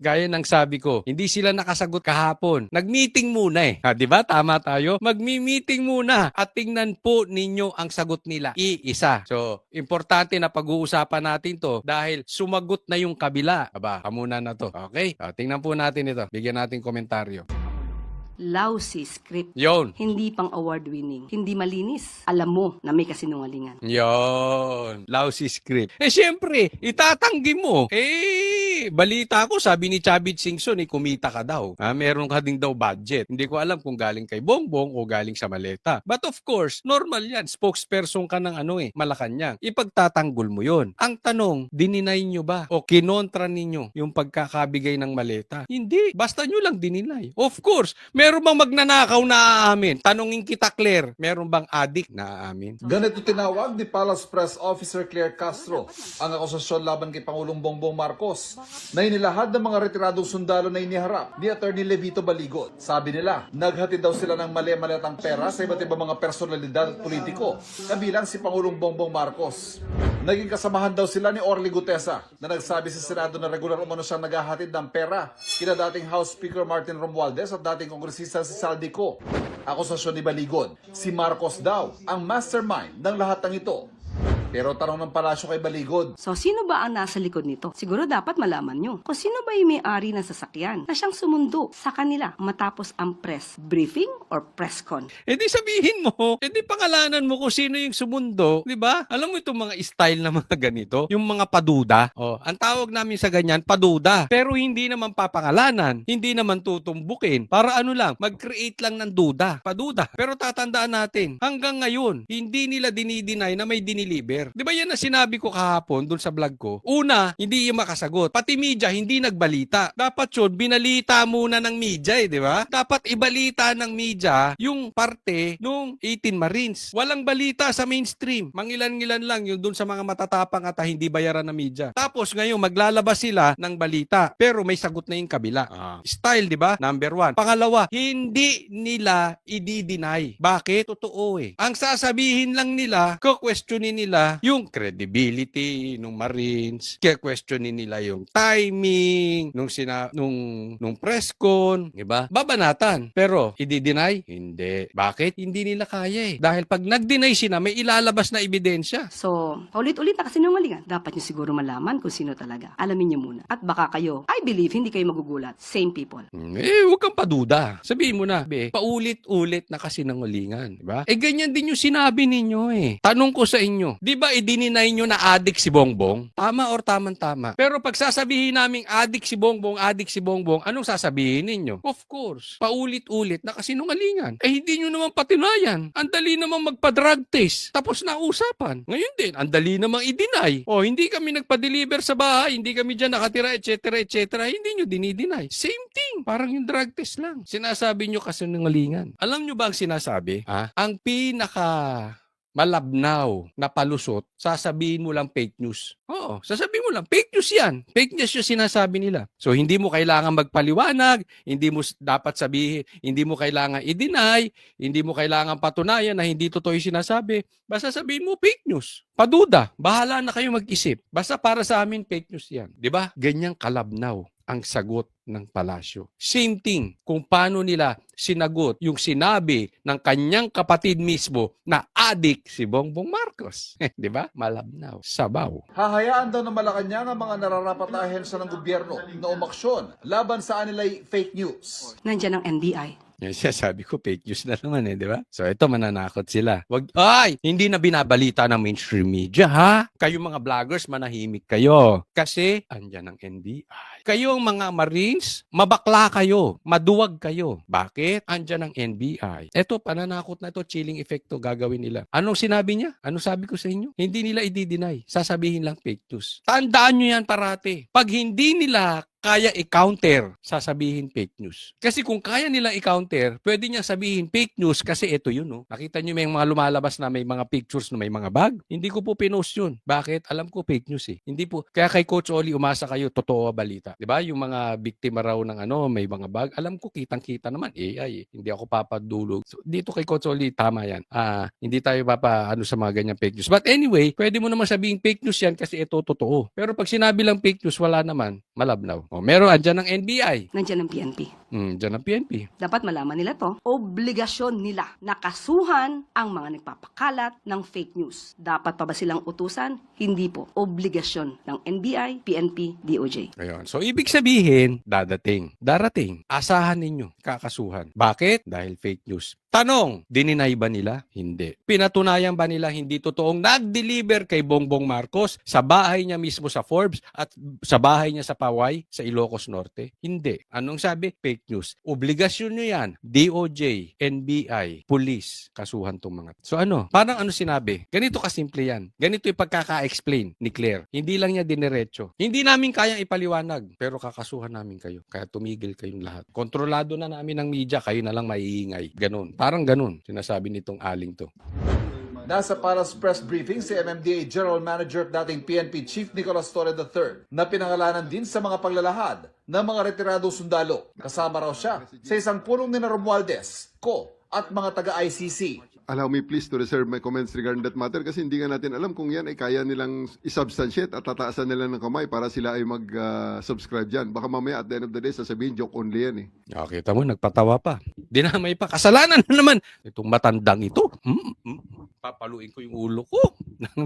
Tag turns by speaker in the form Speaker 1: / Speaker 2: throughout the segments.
Speaker 1: Gaya ng sabi ko, hindi sila nakasagot kahapon. Nag-meeting muna eh. Ha, di ba? Tama tayo. Magmi-meeting muna at tingnan po ninyo ang sagot nila. Iisa. So, importante na pag-uusapan natin to dahil sumagot na yung kabila. Aba, kamuna na to. Okay? Tingnan po natin ito. Bigyan natin komentaryo.
Speaker 2: Lousy script.
Speaker 1: Yon.
Speaker 2: Hindi pang award-winning. Hindi malinis. Alam mo na may kasinungalingan.
Speaker 1: Yon. Lousy script. Siyempre, itatanggi mo. Balita ko, sabi ni Chavit Singson, kumita ka daw. Meron ka ding daw budget. Hindi ko alam kung galing kay Bongbong o galing sa maleta. But of course, normal yan. Spokesperson ka ng Malacanang. Ipagtatanggol mo yon. Ang tanong, dininay nyo ba? O kinontra ninyo yung pagkakabigay ng maleta? Hindi. Basta nyo lang dininay. Of course, meron bang magnanakaw na aamin? Tanungin kita, Claire. Meron bang adik na aamin?
Speaker 3: Ganito tinawag ni Palace Press Officer Claire Castro ang akusasyon laban kay Pangulong Bongbong Marcos na inilahad ng mga retiradong sundalo na iniharap ni Attorney Levito Baligon. Sabi nila, naghatid daw sila ng mali-malatang pera sa iba't ibang mga personalidad at politiko, kabilang si Pangulong Bongbong Marcos. Naging kasamahan daw sila ni Orly Gutesa na nagsabi sa Senado na regular umano siyang naghahatid ng pera kina dating House Speaker Martin Romualdez at dating kongresista si Saldico. Akusasyon ni Baligon, si Marcos daw ang mastermind ng lahat ng ito. Pero tanong ng palasyo kay Baligon,
Speaker 2: So, sino ba ang nasa likod nito? Siguro dapat malaman nyo. Kung sino ba yung may-ari ng sasakyan na siyang sumundo sa kanila matapos ang press briefing or press con.
Speaker 1: Di sabihin mo, di pangalanan mo kung sino yung sumundo, di ba? Alam mo itong mga style na mga ganito, yung mga paduda. Ang tawag namin sa ganyan, paduda. Pero hindi naman papangalanan, hindi naman tutumbukin. Para mag-create lang ng duda, paduda. Pero tatandaan natin, hanggang ngayon, hindi nila dinideny na may diniliber. Di ba yan na sinabi ko kahapon dun sa vlog ko? Una, hindi yung makasagot. Pati media, hindi nagbalita. Dapat yun, binalita muna ng media di ba? Dapat ibalita ng media yung parte nung 18 Marines. Walang balita sa mainstream. Mangilan-ngilan lang yung dun sa mga matatapang at hindi bayaran ng media. Tapos ngayon, maglalabas sila ng balita. Pero may sagot na yung kabila. Style, di ba? Number 1. Pangalawa, hindi nila i-deny. Bakit? Totoo Ang sasabihin lang nila, questionin nila yung credibility ng Marines, questionin nila yung timing nung press con, di ba? Babanatan. Pero i-deny? Hindi. Bakit? Hindi nila kaya Dahil pag nag-deny sila, may ilalabas na ebidensya.
Speaker 2: So, ulit-ulit na kasinungalingan. Dapat nyo siguro malaman kung sino talaga. Alamin nyo muna. At baka kayo, I believe, hindi kayo magugulat. Same people.
Speaker 1: Huwag kang paduda. Sabihin mo na, paulit-ulit na kasinungalingan. Di ba? Ganyan din yung sinabi ninyo Tanong ko sa inyo, di ba idininay nyo na adik si Bongbong? Tama or tamang-tama? Pero pag sasabihin naming adik si Bongbong, anong sasabihin ninyo? Of course, paulit-ulit na kasinungalingan. Hindi nyo naman patinayan. Ang dali namang magpa-drug test. Tapos na usapan. Ngayon din, ang dali namang i-deny. Hindi kami nagpa-deliver sa bahay, hindi kami dyan nakatira, etc. Hindi nyo dinideny. Same thing. Parang yung drug test lang. Sinasabi nyo kasinungalingan. Alam nyo ba ang sinasabi? Ang malabnaw na palusot, sasabihin mo lang fake news. Sasabihin mo lang, fake news yan. Fake news yung sinasabi nila. So, hindi mo kailangan magpaliwanag, hindi mo dapat sabihin, hindi mo kailangan i-deny, hindi mo kailangan patunayan na hindi totoo yung sinasabi. Basta sabihin mo, fake news. Paduda, bahala na kayo mag-isip. Basta para sa amin, fake news yan. Diba? Ganyang kalabnaw ang sagot ng palasyo. Same thing kung paano nila sinagot yung sinabi ng kanyang kapatid mismo na adik si Bongbong Marcos. Di ba? Malabnaw. Sabaw.
Speaker 3: hahayaan daw ng Malacanang ang mga nararapat na ahensya ng gobyerno na umaksyon laban sa anilay fake news.
Speaker 2: Nandyan ang NBI.
Speaker 1: Yan siya, sabi ko, fake news na naman di ba? So, ito, mananakot sila. Hindi na binabalita ng mainstream media, ha? Kayo mga vloggers, manahimik kayo. Kasi, andyan ang NBI. Kayo ang mga Marines, mabakla kayo, maduwag kayo. Bakit? Andyan ang NBI. Ito, pananakot na ito, chilling effect to gagawin nila. Anong sinabi niya? Anong sabi ko sa inyo? Hindi nila i-deny. Sasabihin lang fake news. Tandaan nyo yan parati. Pag hindi nila kaya i-counter, sasabihin fake news. Kasi kung kaya nila i-counter, pwede niya sabihin fake news kasi ito yun. Nakita niyo may mga lumalabas na may mga pictures na may mga bag? Hindi ko po pinost yun. Bakit? Alam ko fake news Hindi po. Kaya kay Coach Oli, umasa kayo, totoo balita. Diba? Yung mga biktima raw ng may mga bag, alam ko kitang-kita naman. AI Hindi ako papadulog. So, dito kay Coach Oli, tama yan. Hindi tayo sa mga ganyan fake news. But anyway, pwede mo naman sabihin fake news yan kasi ito totoo. Pero pag sinabi lang fake news, wala naman. malabnaw. O, meron andyan ng NBI.
Speaker 2: Nandiyan ang PNP.
Speaker 1: Dyan ang PNP.
Speaker 2: Dapat malaman nila to. Obligasyon nila na kasuhan ang mga nagpapakalat ng fake news. Dapat pa ba silang utusan? Hindi po. Obligasyon ng NBI, PNP, DOJ.
Speaker 1: Ayun. So, ibig sabihin, darating. Asahan ninyo, kakasuhan. Bakit? Dahil fake news. Tanong, dininay ba nila? Hindi. Pinatunayan ba nila hindi totoong nag-deliver kay Bongbong Marcos sa bahay niya mismo sa Forbes at sa bahay niya sa Paway, sa Ilocos Norte? Hindi. Anong sabi? Fake news. Obligasyon nyo yan. DOJ, NBI, police, kasuhan tong mga. So ano? Parang ano sinabi? Ganito kasimple yan. Ganito yung pagkaka-explain ni Claire. Hindi lang niya diniretso. Hindi namin kayang ipaliwanag, pero kakasuhan namin kayo. Kaya tumigil kayong lahat. Kontrolado na namin ng media, kayo na lang maiingay. Ganun. Parang ganun, sinasabi nitong aling to.
Speaker 3: Nasa Palace Press Briefing si MMDA General Manager at dating PNP Chief Nicolas Torre III na pinangalanan din sa mga paglalahad ng mga retiradong sundalo. Kasama raw siya sa isang pulong ni Romualdez, Co at mga taga-ICC.
Speaker 4: Allow me please to reserve my comments regarding that matter kasi hindi nga natin alam kung yan ay kaya nilang isubstantiate at tataasan nila ng kamay para sila ay mag-subscribe dyan. Baka mamaya at the end of the day sasabihin joke only yan eh.
Speaker 1: Kita mo, nagpatawa pa. Dinamay pa. Kasalanan na naman. Itong matandang ito. Papaluin ko yung ulo ko.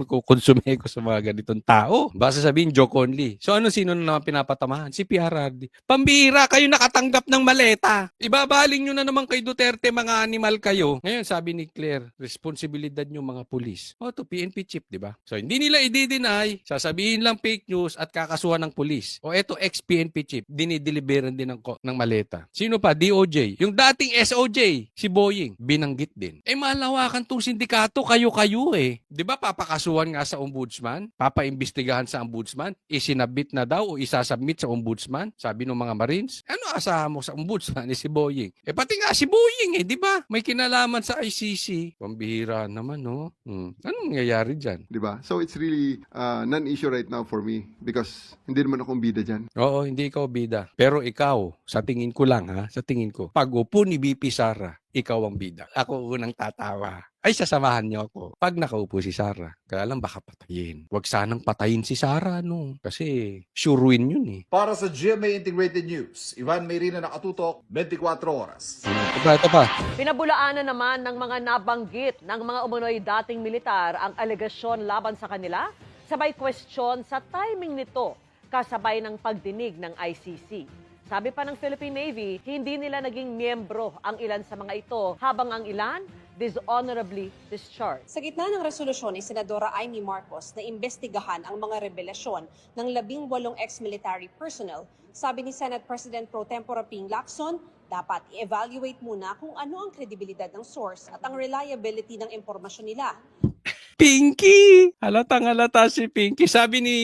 Speaker 1: Kukonsume ko sa mga ganitong tao. Basta sabihin joke only. So sino na naman pinapatamahan? Si PRRD. Pambihira, kayo nakatanggap ng maleta. Ibabaling nyo na naman kay Duterte, mga animal kayo. Ngayon sabi ni Claire, responsibilidad nyo mga pulis. To PNP chief, di ba? So hindi nila i-deny, sasabihin lang fake news at kakasuhan ng pulis. Eto ex-PNP chief, dinideliveran din ng maleta. Sino pa? DOJ. Yung dating SOJ, si Boying, binanggit din. Malawakan tong sindikato, kayo-kayo eh. Di ba papakasuhan nga sa ombudsman? Papaimbestigahan sa ombudsman? Isinabit na daw o isasubmit sa ombudsman? Sabi ng mga Marines. Ano asahan mo sa ombudsman? Si Boying. Pati nga si Boying di ba? May kinalaman sa ICC. Pambihira naman, no? Anong nangyayari dyan?
Speaker 4: Di ba? So it's really non-issue right now for me because hindi naman akong bida dyan.
Speaker 1: Oo, hindi ikaw bida. Pero ikaw, sa tingin ko lang sa tingin ko, pag upo ni BP Sara, ikaw ang bida. Ako unang tatawa. Ay, sasamahan niyo ako. Pag nakaupo si Sara, kaya lang baka patayin. Huwag sanang patayin si Sara, no? Kasi sure win yun eh.
Speaker 3: Para sa GMA Integrated News, Ivan Mayrina nakatutok, 24 oras.
Speaker 1: Ito pa.
Speaker 5: Pinabulaanan naman ng mga nabanggit ng mga umunoy dating militar ang alegasyon laban sa kanila, sabay question sa timing nito kasabay ng pagdinig ng ICC. Sabi pa ng Philippine Navy, hindi nila naging miyembro ang ilan sa mga ito, habang ang ilan dishonorably discharged.
Speaker 6: Sa gitna ng resolusyon ni Senadora Amy Marcos na imbestigahan ang mga revelasyon ng 18 ex-military personnel, sabi ni Senate President Pro Tempore Ping Lacson, dapat i-evaluate muna kung ano ang kredibilidad ng source at ang reliability ng impormasyon nila.
Speaker 1: Pinky! Halatang-halata si Pinky. Sabi ni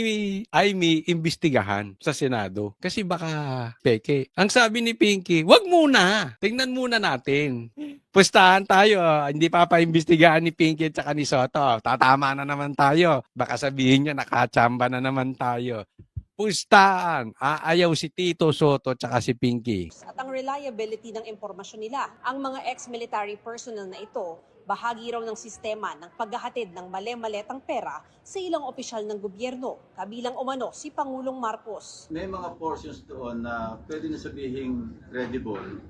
Speaker 1: Amy, imbestigahan sa Senado. Kasi baka peke. Ang sabi ni Pinky, wag muna. Tingnan muna natin. Pustahan tayo. Hindi papaimbestigahan ni Pinky at saka ni Soto. Tatama na naman tayo. Baka sabihin niya, nakachamba na naman tayo. Pustahan. Aayaw si Tito Soto at saka si Pinky.
Speaker 6: At ang reliability ng impormasyon nila. Ang mga ex-military personnel na ito, bahagi raw ng sistema ng paghahatid ng male-maletang pera sa ilang opisyal ng gobyerno, kabilang umano si Pangulong Marcos.
Speaker 7: May mga portions doon na pwede na sabihing credible,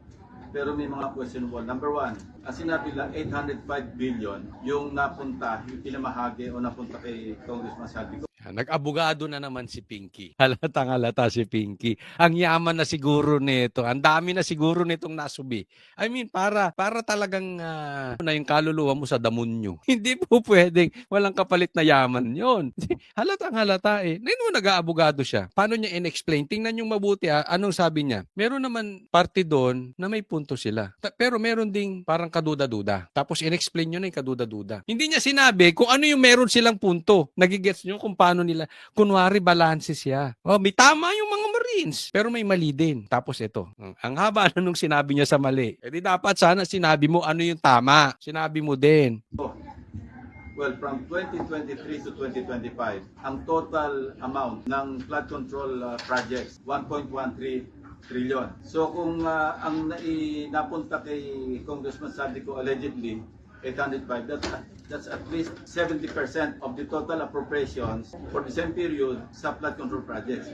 Speaker 7: pero may mga questionable. Number one, ang sinabi lang 805 billion yung napunta, yung pinamahagi o napunta kay Congressman Saldico.
Speaker 1: Nag-abogado na naman si Pinky. Halatang-halata si Pinky. Ang yaman na siguro nito. Ang dami na siguro nitong nasubi. I mean, para talagang na yung kaluluwa mo sa damonyo. Hindi po pwedeng walang kapalit na yaman yon. Halatang-halata eh. Ngayon mo nag-aabogado siya. Paano niya in-explain? Tingnan yung mabuti Anong sabi niya? Meron naman party doon na may punto sila. Pero meron ding parang kaduda-duda. Tapos in-explain nyo na yung kaduda-duda. Hindi niya sinabi kung ano yung meron silang punto. Nagigets nyo kung paano nila. Kunwari, balance siya. May tama yung mga Marines, pero may mali din. Tapos ito, ang haba nung sinabi niya sa mali. Di dapat sana sinabi mo ano yung tama. Sinabi mo din.
Speaker 7: Well, from 2023 to 2025, ang total amount ng flood control projects, 1.13 trillion. So kung ang napunta kay Congressman Saldico allegedly 805, that's at least 70% of the total appropriations for the same period sa flood control projects.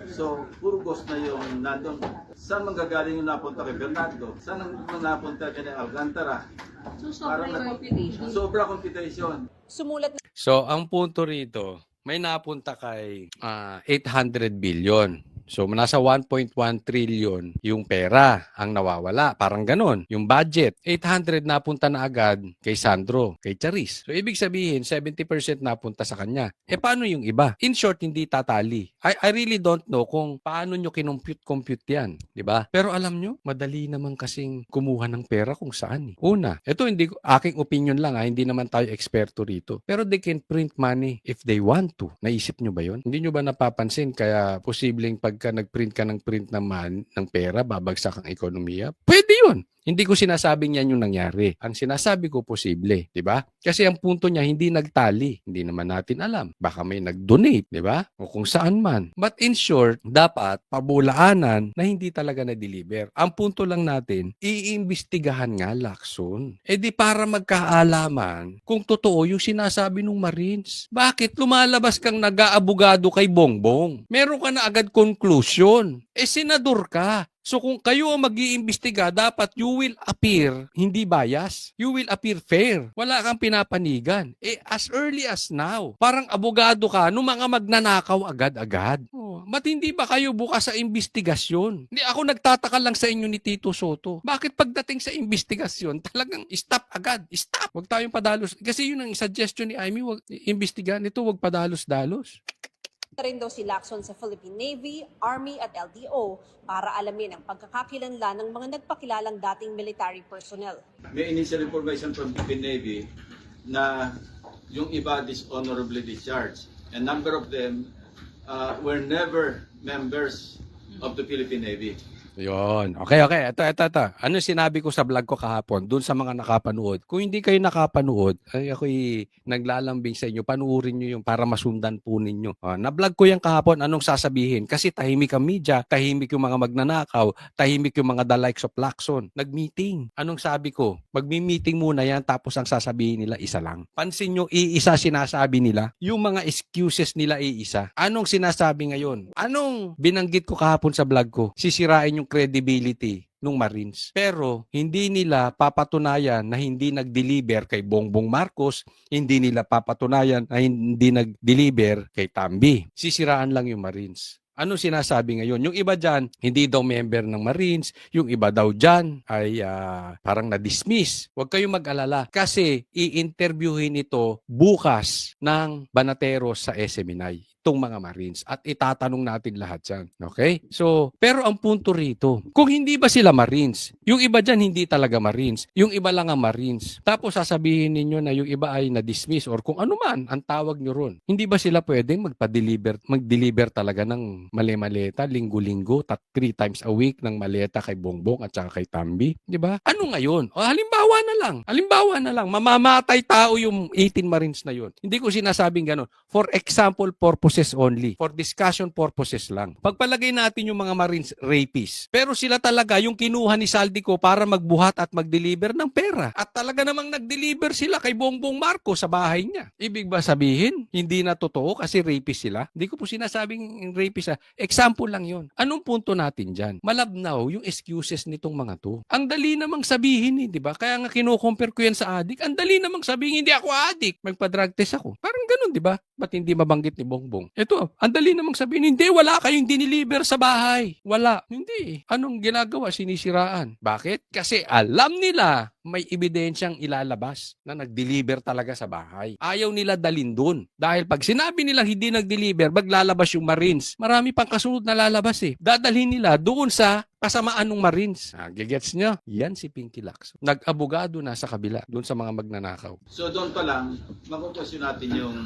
Speaker 7: So, puro ghost na yung nandun. Saan manggagaling yung napunta kay Bernardo? Saan ang napunta kay Alcantara?
Speaker 8: So, sobra yung computation.
Speaker 7: Sobra computation.
Speaker 6: Sumulat na
Speaker 1: So, ang punto rito, may napunta kay 800 billion. So, nasa 1.1 trillion yung pera ang nawawala. Parang ganon. Yung budget, 800 napunta na agad kay Sandro, kay Charis. So, ibig sabihin, 70% napunta sa kanya. Eh, paano yung iba? In short, hindi tatali. I really don't know kung paano nyo kinumpute yan. Diba? Pero alam nyo, madali naman kasing kumuha ng pera kung saan. Una, ito hindi aking opinion lang, hindi naman tayo eksperto rito. Pero they can print money if they want to. Naisip nyo ba yon? Hindi nyo ba napapansin kaya posibleng pagka nag-print ka ng print ng pera, babagsak ang ekonomiya? Pwede yun. Hindi ko sinasabing yan yung nangyari. Ang sinasabi ko posible, di ba? Kasi ang punto niya hindi nagtali. Hindi naman natin alam. Baka may nag-donate, di ba? O kung saan man. But in short, dapat pabulaanan na hindi talaga na-deliver. Ang punto lang natin, iimbestigahan nga, Lacson. Eh di para magkaalaman kung totoo yung sinasabi ng Marines. Bakit lumalabas kang nag-aabogado kay Bongbong? Meron ka na agad conclusion. Eh senador ka. So kung kayo ang mag-iimbestiga, dapat you will appear hindi bias. You will appear fair. Wala kang pinapanigan. Eh as early as now, parang abogado ka nung mga magnanakaw agad-agad. Oh, ba't hindi ba kayo bukas sa imbestigasyon? Hindi ako nagtataka lang sa inyo ni Tito Soto. Bakit pagdating sa imbestigasyon, talagang stop agad. Stop! Huwag tayong padalos. Kasi yun ang suggestion ni Amy, huwag imbestigahan ito, huwag padalos-dalos.
Speaker 6: rin daw si Lacson sa Philippine Navy, Army at LTO para alamin ang pagkakakilanlan ng mga nagpakilalang dating military personnel.
Speaker 7: May initial information from Philippine Navy na yung iba dishonorably discharged. A number of them were never members of the Philippine Navy.
Speaker 1: Yun. Okay. Ito. Ano sinabi ko sa vlog ko kahapon, dun sa mga nakapanood? Kung hindi kayo nakapanood, ay ako'y naglalambing sa inyo, panuorin nyo yung para masundan po ninyo. Na-vlog ko yung kahapon, anong sasabihin? Kasi tahimik ang media, tahimik yung mga magnanakaw, tahimik yung mga the likes of Lacson. Nag-meeting. Anong sabi ko? Magmi-meeting muna yan, tapos ang sasabihin nila, isa lang. Pansin nyo, iisa sinasabi nila. Yung mga excuses nila, iisa. Anong sinasabi ngayon? Anong binanggit ko kahapon sa vlog ko? Sisirain yung credibility ng Marines. Pero hindi nila papatunayan na hindi nag-deliver kay Bongbong Marcos, hindi nila papatunayan na hindi nag-deliver kay Tambi. Sisiraan lang yung Marines. Ano sinasabi ngayon? Yung iba dyan, hindi daw member ng Marines. Yung iba daw dyan ay parang na-dismiss. Huwag kayong mag-alala kasi i-interviewin ito bukas ng Banateros sa SMNI. Itong mga Marines at itatanong natin lahat yan. Okay? So, pero ang punto rito, kung hindi ba sila Marines, yung iba dyan hindi talaga Marines, yung iba lang ang Marines, tapos sasabihin ninyo na yung iba ay na-dismiss or kung ano man ang tawag nyo ron, hindi ba sila pwedeng mag-deliver talaga ng mali-maleta, linggo-linggo, 3 times a week ng maleta kay Bongbong at saka kay Tambi? Di ba? Ano ngayon? O, halimbawa na lang, mamamatay tao yung 18 Marines na yun. Hindi ko sinasabing gano'n. For example purposes only. For discussion purposes lang. Pagpalagay natin yung mga Marines rapists. Pero sila talaga yung kinuha ni Saldico para magbuhat at mag-deliver ng pera. At talaga namang nag-deliver sila kay Bongbong Marcos sa bahay niya. Ibig ba sabihin, hindi na totoo kasi rapist sila? Hindi ko po sinasabing rapist. Example lang yun. Anong punto natin dyan? Malabnaw yung excuses nitong mga to. Ang dali namang sabihin di ba? Kaya nga kinukompare ko yan sa adik. Ang dali namang sabihin, hindi ako adik. Magpa-drug test ako. Parang ganun, di ba? Ba't hindi mabanggit ni Bongbong? Ito, ang dali namang sabihin, hindi, wala kayong diniliver sa bahay. Wala. Hindi. Anong ginagawa? Sinisiraan. Bakit? Kasi alam nila may ebidensyang ilalabas na nag-deliver talaga sa bahay. Ayaw nila dalin dun. Dahil pag sinabi nilang hindi nag-deliver, maglalabas yung Marines. Marami pang kasunod na lalabas Dadalhin nila doon sa kasamaan ng Marines. Gigets nyo? Yan si Pinky Lacson. Nag-abogado na sa kabila doon sa mga magnanakaw.
Speaker 7: So doon pa lang, makukwestiyon natin yung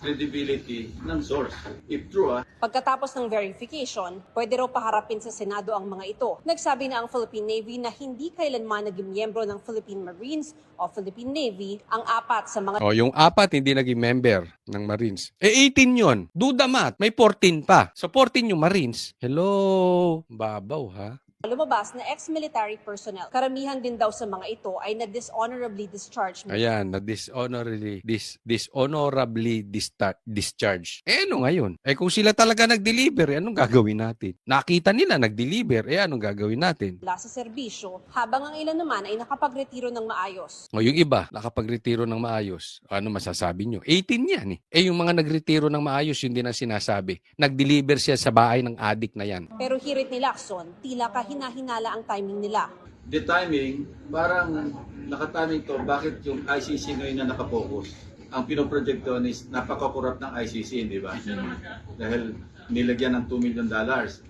Speaker 7: credibility ng source. If true,
Speaker 6: Pagkatapos ng verification, pwede raw paharapin sa Senado ang mga ito. Nagsabi na ang Philippine Navy na hindi kailanman naging miyembro ng Philippine Marines o Philippine Navy ang 4 sa mga
Speaker 1: Yung 4 hindi naging member ng Marines. 18 yun. Do the math. May 14 pa. So 14 yung Marines. Hello? Babaw ha?
Speaker 6: Lumabas na ex-military personnel. Karamihan din daw sa mga ito ay na-dishonorably discharged.
Speaker 1: Ayan, na dishonorably discharged. Ano ngayon? Kung sila talaga nag-deliver, anong gagawin natin? Nakita nila nag-deliver, anong gagawin natin?
Speaker 6: Mula sa serbisyo, habang ang ilan naman ay nakapagretiro ng maayos.
Speaker 1: O yung iba, nakapagretiro ng maayos. Ano masasabi nyo? 18 yan eh. Yung mga nagretiro ng maayos, yun din ang sinasabi. Nag-deliver siya sa bahay ng adik na yan.
Speaker 6: Pero hirit ni Lacson, tila kahina-hinala ang timing nila.
Speaker 7: The timing, parang nakatiming to, bakit yung ICC ngayon na nakapokus? Ang pinoproject doon is napaka-corrupt ng ICC, di ba? Dahil nilagyan ng $2 million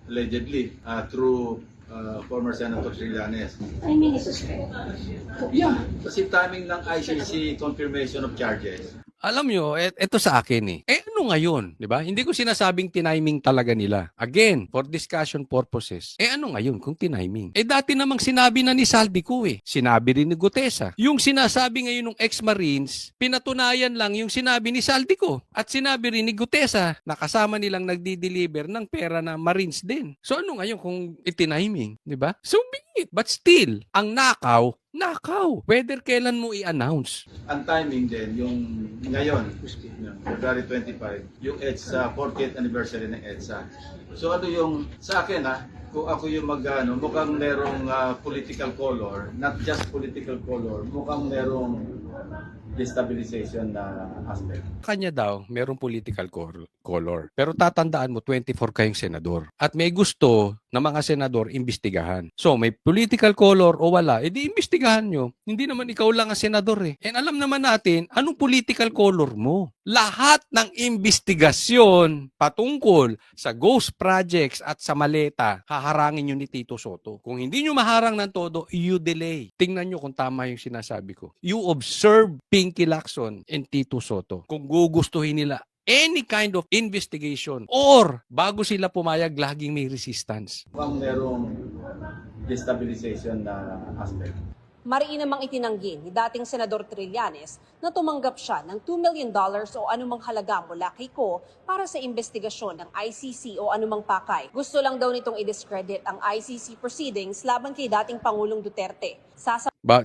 Speaker 7: allegedly through former Senator Trillanes. Yeah, kasi timing ng ICC confirmation of charges.
Speaker 1: Alam nyo, eto sa akin ano ngayon, di ba? Hindi ko sinasabing tiniming talaga nila. Again, for discussion purposes. Ano ngayon kung tiniming? Dati namang sinabi na ni Saldico Sinabi rin ni Gutesa. Yung sinasabi ngayon ng ex-Marines, pinatunayan lang yung sinabi ni Saldico. At sinabi rin ni Gutesa na kasama nilang nagdi-deliver ng pera na Marines din. So ano ngayon kung itiniming, di ba? So be it. But still, ang nakaw, whether kailan mo i-announce.
Speaker 7: Ang timing din, yung ngayon, February 25, yung EDSA, 40th anniversary ng EDSA. So ano yung, sa akin kung ako yung mukhang merong political color, not just political color, mukhang merong destabilization na aspect.
Speaker 1: Kanya daw, merong political color. Pero tatandaan mo, 24 kayong senador. At may gusto na mga senador imbestigahan. So, may political color o wala, edi imbestigahan nyo. Hindi naman ikaw lang ang senador And alam naman natin, anong political color mo? Lahat ng investigasyon patungkol sa ghost projects at sa maleta, haharangin nyo ni Tito Sotto. Kung hindi nyo maharang ng todo, you delay. Tingnan nyo kung tama yung sinasabi ko. You observe Pinky Lacson and Tito Sotto. Kung gugustuhin nila any kind of investigation or bago sila pumayag, laging may resistance.
Speaker 7: Mukhang merong destabilization na aspect.
Speaker 6: Mariin namang itinanggi ni dating Senador Trillanes na tumanggap siya ng $2 million o anumang halaga mula kay Ko para sa investigasyon ng ICC o anumang pakay. Gusto lang daw nitong i-discredit ang ICC proceedings laban kay dating Pangulong Duterte.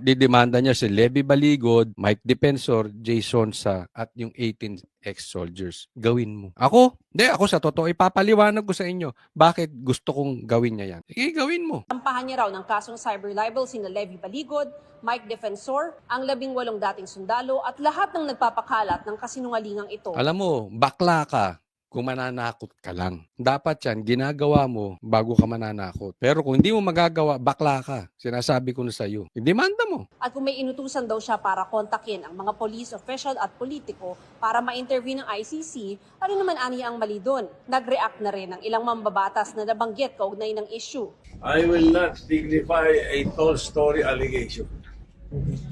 Speaker 1: Didemanda niya si Levy Baligod, Mike Defensor, Jason Sa at yung 18 ex-soldiers. Gawin mo. Ako sa totoo, ipapaliwanag ko sa inyo bakit gusto kong gawin niya yan. Sige, gawin mo.
Speaker 6: Tampahan niya raw ng kasong cyber libel sina Levy Baligod, Mike Defensor, ang 18 dating sundalo at lahat ng nagpapakalat ng kasinungalingang ito.
Speaker 1: Alam mo, bakla ka kung mananakot ka lang. Dapat yan, ginagawa mo bago ka mananakot. Pero kung hindi mo magagawa, bakla ka. Sinasabi ko na sa iyo. Idemanda mo.
Speaker 6: At kung may inutusan daw siya para kontakin ang mga police official at politiko para ma-interview ng ICC, ano naman aniya ang mali doon? Nag-react na rin ang ilang mambabatas na nabanggit kaugnay ng issue.
Speaker 9: I will not dignify a tall story allegation.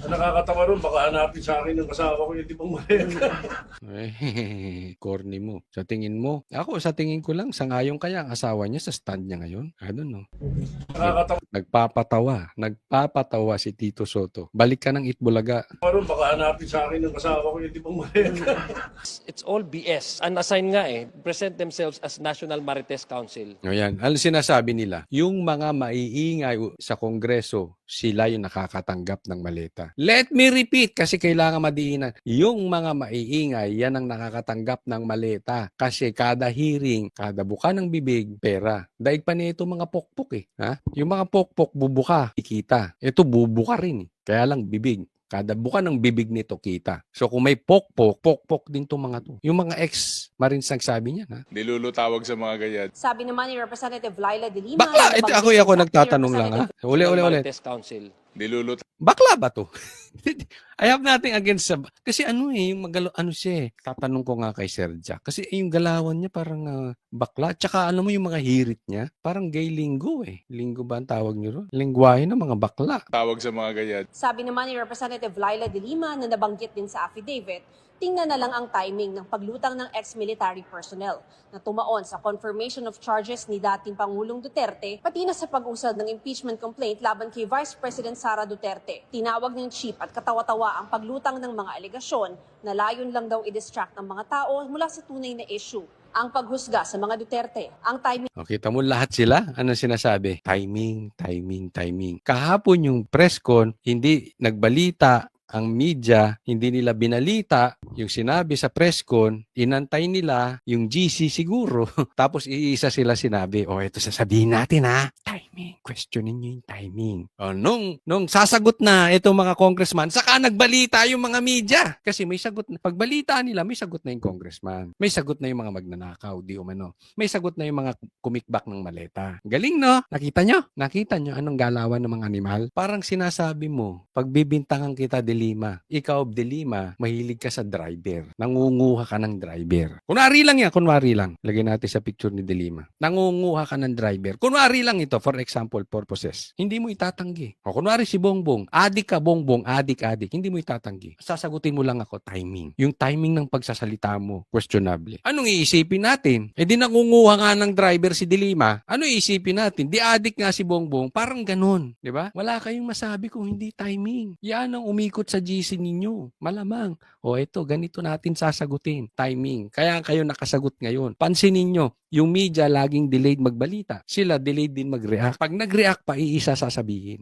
Speaker 9: Ang nakakatawa ron, baka hanapin sa akin ng kasama ko yung tipong maleta.
Speaker 1: Corny mo. Sa tingin mo. Ako, sa tingin ko lang, sangayon kaya ang asawa niya sa stand niya ngayon. I don't know.
Speaker 9: Nakakatawa
Speaker 1: Nagpapatawa si Tito Sotto. Balik ka ng Itbulaga.
Speaker 9: ron, baka hanapin sa akin ng kasama ko yung tipong maleta.
Speaker 10: It's all BS. Unassign nga present themselves as National Marites Council.
Speaker 1: Ayan. Ano sinasabi nila? Yung mga maiingay sa Kongreso, sila yung nakakatanggap ng maleta. Let me repeat kasi kailangan madiinan. Yung mga maiingay, yan ang nakakatanggap ng maleta. Kasi kada hearing, kada buka ng bibig, pera. Daig pa nito mga pokpok Yung mga pokpok, bubuka, ikita. Ito bubuka rin Kaya lang bibig. Kada buka ng bibig nito kita. So kung may pokpok din itong mga to. Yung mga ex-Marines nagsabi niya.
Speaker 11: Nilulutawag sa mga ganyan.
Speaker 6: Sabi naman ni Representative Laila De Lima.
Speaker 1: Bakla! Ito ako nagtatanong lang Uli.
Speaker 10: Marites Council.
Speaker 1: Bakla ba to? I have nothing against sa... Kasi yung tatanong ko nga kay Sir Jack. Kasi yung galawan niya parang bakla. Tsaka mo yung mga hirit niya, parang gay linggo Linggo ba ang tawag niyo ron? Lingwahe ng mga bakla.
Speaker 11: Tawag sa mga ganyan.
Speaker 6: Sabi naman ni Representative Laila De Lima na nabanggit din sa affidavit, tingnan na lang ang timing ng paglutang ng ex-military personnel na tumaon sa confirmation of charges ni dating Pangulong Duterte pati na sa pag-usad ng impeachment complaint laban kay Vice President Sara Duterte. Tinawag ng chief at katawa-tawa ang paglutang ng mga alegasyon na layon lang daw i-distract ng mga tao mula sa tunay na issue. ang paghusga sa mga Duterte. Ang timing
Speaker 1: O, kita mo lahat sila. Ano sinasabi? Timing, timing, timing. Kahapon yung press con, hindi nagbalita ang media, hindi nila binalita yung sinabi sa press con, inantay nila yung GC siguro. Tapos iisa sila sinabi, ito sasabihin natin ha. Timing. Questionin nyo yung timing. Nung sasagot na itong mga congressman, saka nagbalita yung mga media. Kasi may sagot na. Pagbalita nila, may sagot na yung congressman. May sagot na yung mga magnanakaw, di umano. May sagot na yung mga kumikbak ng maleta. Galing, no? Nakita nyo? Nakita nyo anong galawan ng mga animal? Parang sinasabi mo, pagbibintangan kita, Delima, ikaw, Delima, mahilig ka sa driver. Nangunguha ka ng driver. Kunwari lang yan, kunwari lang. Lagyan natin sa picture ni Delima. Nangunguha ka ng driver. Kunwari lang ito, for example purposes. Hindi mo itatanggi. O kunwari si Bongbong, adik ka Bongbong, adik. Hindi mo itatanggi. Sasagutin mo lang ako, timing. Yung timing ng pagsasalita mo, questionable. Anong iisipin natin? Di nangunguha nga ng driver si Delima. Ano iisipin natin? Di adik nga si Bongbong. Parang ganun. Di ba? Wala kayong masabi kung hindi timing. Yan ang umikot sa GC ninyo. Malamang. Ito, ganito natin sasagutin. Timing. Kaya kayo nakasagot ngayon. Pansinin nyo, yung media laging delayed magbalita. Sila delayed din mag-react. Pag nag-react pa, iisa sasabihin.